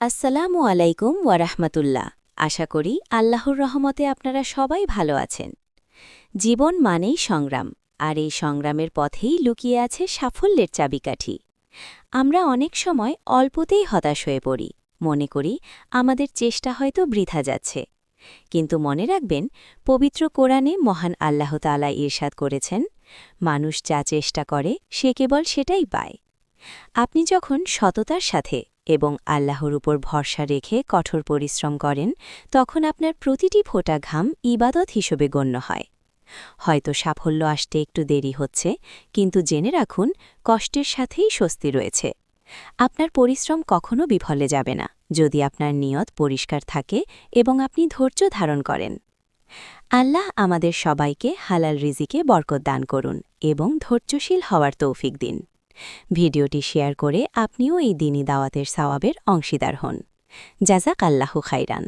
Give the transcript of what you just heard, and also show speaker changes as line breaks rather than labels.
আসসালামু আলাইকুম ওয়ারাহমাতুল্লাহ। আশা করি আল্লাহর রহমতে আপনারা সবাই ভালো আছেন। জীবন মানেই সংগ্রাম, আর এই সংগ্রামের পথেই লুকিয়ে আছে সাফল্যের চাবিকাঠি। আমরা অনেক সময় অল্পতেই হতাশ হয়ে পড়ি, মনে করি আমাদের চেষ্টা হয়তো বৃথা যাচ্ছে। কিন্তু মনে রাখবেন, পবিত্র কোরআনে মহান আল্লাহ তাআলা ইরশাদ করেছেন, মানুষ যা চেষ্টা করে সে কেবল সেটাই পায়। আপনি যখন সততার সাথে এবং আল্লাহর উপর ভরসা রেখে কঠোর পরিশ্রম করেন, তখন আপনার প্রতিটি ফোঁটা ঘাম ইবাদত হিসেবে গণ্য হয়। হয়তো সাফল্য আসতে একটু দেরি হচ্ছে, কিন্তু জেনে রাখুন, কষ্টের সাথেই স্বস্তি রয়েছে। আপনার পরিশ্রম কখনো বিফলে যাবে না, যদি আপনার নিয়ত পরিষ্কার থাকে এবং আপনি ধৈর্য ধারণ করেন। আল্লাহ আমাদের সবাইকে হালাল রিজিকে বরকত দান করুন এবং ধৈর্যশীল হওয়ার তৌফিক দিন। ভিডিওটি শেয়ার করে আপনিও এই দ্বীনি দাওয়াতের সওয়াবের অংশীদার হন। জাযাকাল্লাহু খাইরান।